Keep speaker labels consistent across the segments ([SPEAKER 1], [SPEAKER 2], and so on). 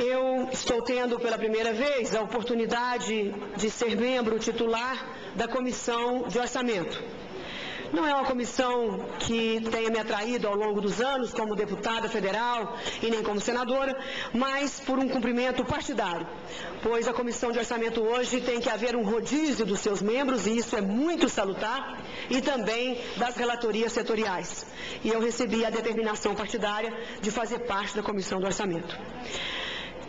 [SPEAKER 1] Eu estou tendo pela primeira vez a oportunidade de ser membro titular da Comissão de Orçamento. Não é uma comissão que tenha me atraído ao longo dos anos como deputada federal e nem como senadora, mas por um cumprimento partidário, pois a Comissão de Orçamento hoje tem que haver um rodízio dos seus membros, e isso é muito salutar, e também das relatorias setoriais. E eu recebi a determinação partidária de fazer parte da Comissão do Orçamento.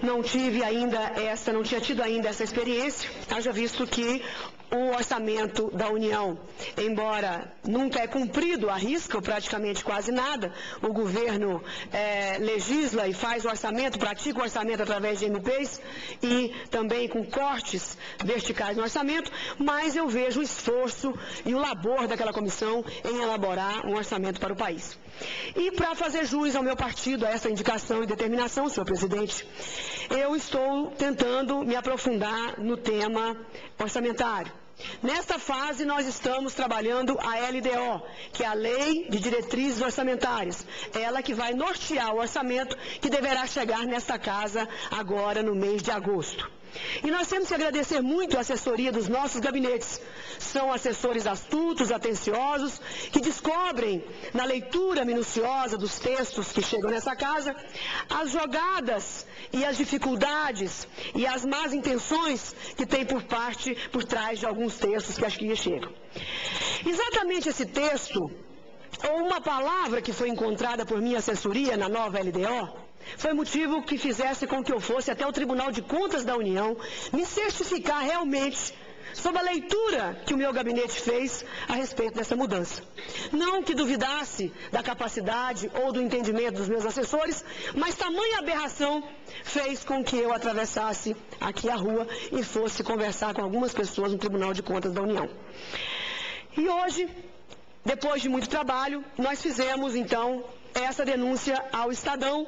[SPEAKER 1] Não tinha tido ainda essa experiência, haja visto que o orçamento da União, embora nunca é cumprido à risca, ou praticamente quase nada, o governo legisla e faz o orçamento, pratica o orçamento através de MPs e também com cortes verticais no orçamento, mas eu vejo o esforço e o labor daquela comissão em elaborar um orçamento para o país. E para fazer jus ao meu partido, a essa indicação e determinação, senhor presidente, eu estou tentando me aprofundar no tema orçamentário. Nesta fase, nós estamos trabalhando a LDO, que é a Lei de Diretrizes Orçamentárias. Ela que vai nortear o orçamento que deverá chegar nesta casa agora no mês de agosto. E nós temos que agradecer muito a assessoria dos nossos gabinetes. São assessores astutos, atenciosos, que descobrem, na leitura minuciosa dos textos que chegam nessa casa, as jogadas e as dificuldades e as más intenções que tem por trás de alguns textos que aqui chegam. Exatamente esse texto, ou uma palavra que foi encontrada por minha assessoria na nova LDO, foi motivo que fizesse com que eu fosse até o Tribunal de Contas da União me certificar realmente sobre a leitura que o meu gabinete fez a respeito dessa mudança. Não que duvidasse da capacidade ou do entendimento dos meus assessores, mas tamanha aberração fez com que eu atravessasse aqui a rua e fosse conversar com algumas pessoas no Tribunal de Contas da União. E hoje, depois de muito trabalho, nós fizemos então essa denúncia ao Estadão,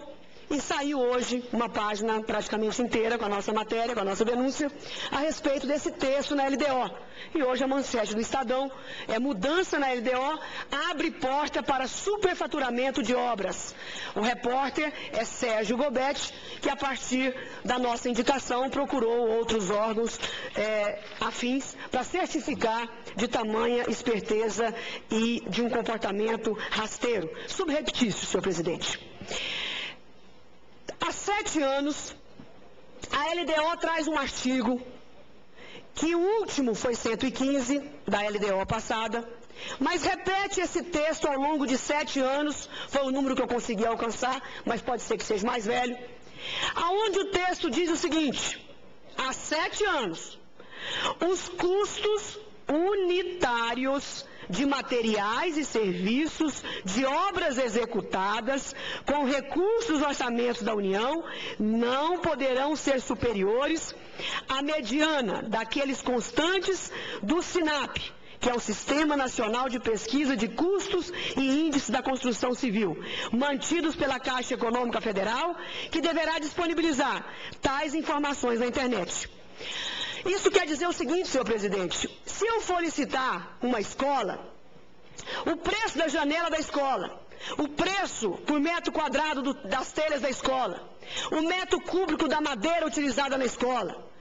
[SPEAKER 1] e saiu hoje uma página praticamente inteira com a nossa matéria, com a nossa denúncia, a respeito desse texto na LDO. E hoje a manchete do Estadão é: mudança na LDO abre porta para superfaturamento de obras. O repórter é Sérgio Gobetti, que a partir da nossa indicação procurou outros órgãos afins para certificar de tamanha esperteza e de um comportamento rasteiro. Subreptício, senhor presidente. Há 7 anos, a LDO traz um artigo, que o último foi 115 da LDO passada, mas repete esse texto ao longo de 7 anos, foi o número que eu consegui alcançar, mas pode ser que seja mais velho, aonde o texto diz o seguinte: há 7 anos, os custos unitários de materiais e serviços de obras executadas com recursos dos orçamentos da União não poderão ser superiores à mediana daqueles constantes do SINAP, que é o Sistema Nacional de Pesquisa de Custos e Índices da Construção Civil, mantidos pela Caixa Econômica Federal, que deverá disponibilizar tais informações na internet. Isso quer dizer o seguinte, senhor presidente: se eu for licitar uma escola, o preço da janela da escola, o preço por metro quadrado das telhas da escola, o metro cúbico da madeira utilizada na escola,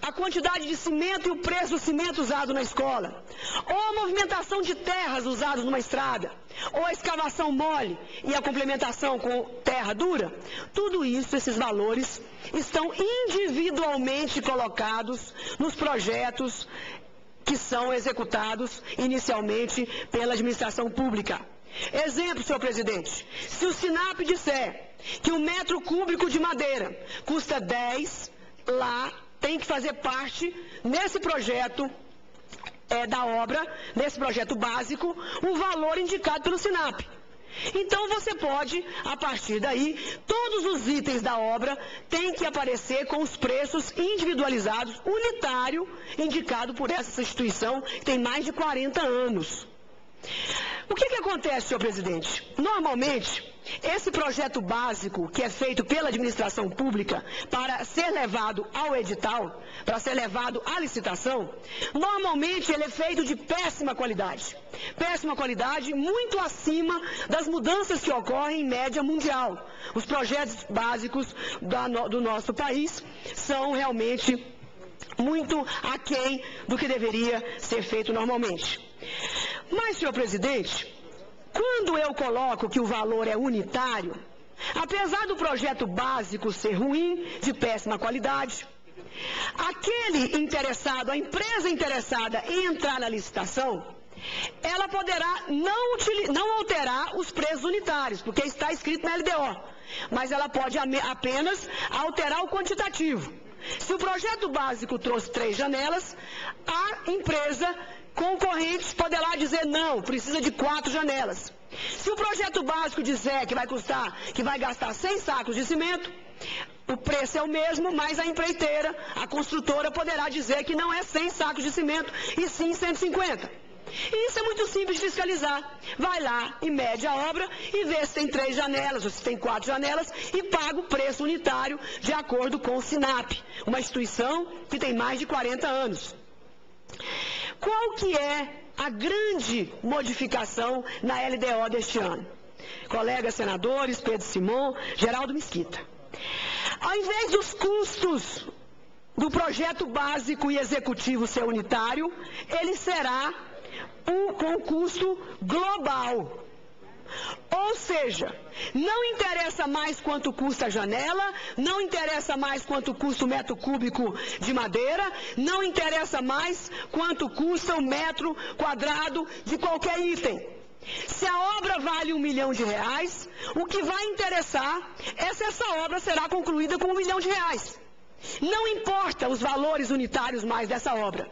[SPEAKER 1] a quantidade de cimento e o preço do cimento usado na escola, ou a movimentação de terras usadas numa estrada, ou a escavação mole e a complementação com terra dura, tudo isso, esses valores, estão individualmente colocados nos projetos que são executados inicialmente pela administração pública. Exemplo, senhor presidente: se o SINAP disser que o metro cúbico de madeira custa 10, lá tem que fazer parte, nesse projeto da obra, nesse projeto básico, o valor indicado pelo SINAP. Então você pode, a partir daí, todos os itens da obra têm que aparecer com os preços individualizados, unitário, indicado por essa instituição que tem mais de 40 anos. O que acontece, senhor presidente? Normalmente, esse projeto básico que é feito pela administração pública para ser levado ao edital, para ser levado à licitação, normalmente ele é feito de péssima qualidade. Péssima qualidade, muito acima das mudanças que ocorrem em média mundial. Os projetos básicos do nosso país são realmente muito aquém do que deveria ser feito normalmente. Mas, senhor presidente, quando eu coloco que o valor é unitário, apesar do projeto básico ser ruim, de péssima qualidade, aquele interessado, a empresa interessada em entrar na licitação, ela poderá não alterar os preços unitários, porque está escrito na LDO, mas ela pode apenas alterar o quantitativo. Se o projeto básico trouxe 3 janelas, a empresa concorrente poderá dizer não, precisa de 4 janelas. Se o projeto básico disser que vai gastar 100 sacos de cimento, o preço é o mesmo, mas a empreiteira, a construtora, poderá dizer que não é 100 sacos de cimento, e sim 150. E isso é muito simples de fiscalizar. Vai lá e mede a obra e vê se tem 3 janelas ou se tem 4 janelas e paga o preço unitário de acordo com o SINAP, uma instituição que tem mais de 40 anos. Qual que é a grande modificação na LDO deste ano? Colegas senadores, Pedro Simon, Geraldo Mesquita. Ao invés dos custos do projeto básico e executivo ser unitário, ele será com custo global. Ou seja, não interessa mais quanto custa a janela, não interessa mais quanto custa o metro cúbico de madeira, não interessa mais quanto custa o metro quadrado de qualquer item. Se a obra vale R$1 milhão, o que vai interessar é se essa obra será concluída com R$1 milhão. Não importa os valores unitários mais dessa obra.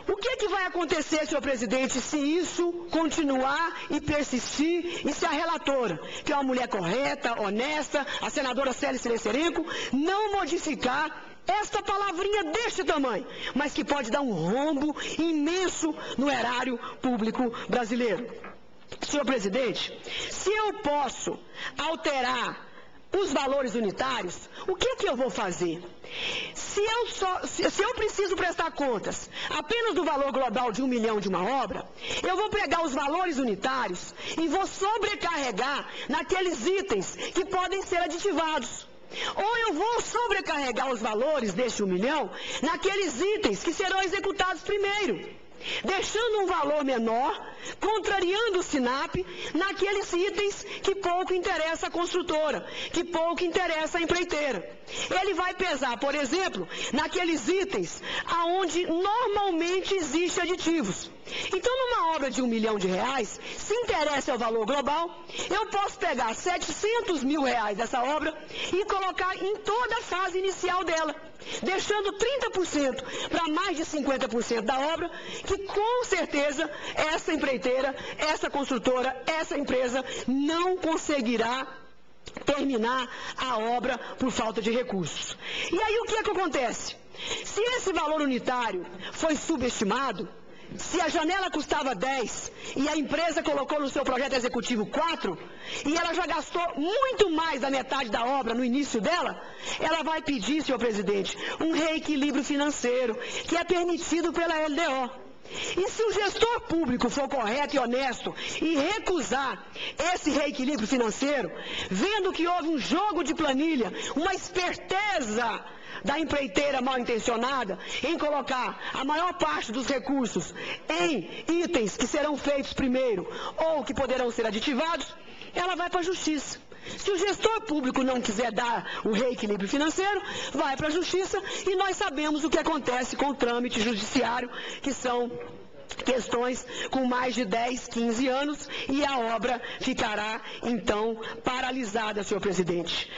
[SPEAKER 1] O que vai acontecer, senhor presidente, se isso continuar e persistir, e se a relatora, que é uma mulher correta, honesta, a senadora Célia Cirencerenco, não modificar esta palavrinha deste tamanho, mas que pode dar um rombo imenso no erário público brasileiro? Senhor presidente, se eu posso alterar os valores unitários, o que eu vou fazer? Se eu preciso prestar contas apenas do valor global de R$1 milhão de uma obra, eu vou pegar os valores unitários e vou sobrecarregar naqueles itens que podem ser aditivados. Ou eu vou sobrecarregar os valores deste R$1 milhão naqueles itens que serão executados primeiro, deixando um valor menor, contrariando o SINAP, naqueles itens que pouco interessa a construtora, que pouco interessa a empreiteira. Ele vai pesar, por exemplo, naqueles itens aonde normalmente existem aditivos. Então, numa obra de R$1 milhão, se interessa o valor global, eu posso pegar R$700 mil dessa obra e colocar em toda a fase inicial dela, deixando 30% para mais de 50% da obra, que com certeza essa empreiteira, essa construtora, essa empresa não conseguirá terminar a obra por falta de recursos. E aí o que acontece? Se esse valor unitário foi subestimado, se a janela custava 10 e a empresa colocou no seu projeto executivo 4, e ela já gastou muito mais da metade da obra no início dela, ela vai pedir, senhor presidente, um reequilíbrio financeiro, que é permitido pela LDO. E se o gestor público for correto e honesto e recusar esse reequilíbrio financeiro, vendo que houve um jogo de planilha, uma esperteza da empreiteira mal intencionada em colocar a maior parte dos recursos em itens que serão feitos primeiro ou que poderão ser aditivados, ela vai para a justiça. Se o gestor público não quiser dar o reequilíbrio financeiro, vai para a justiça, e nós sabemos o que acontece com o trâmite judiciário, que são questões com mais de 10, 15 anos, e a obra ficará, então, paralisada, senhor presidente.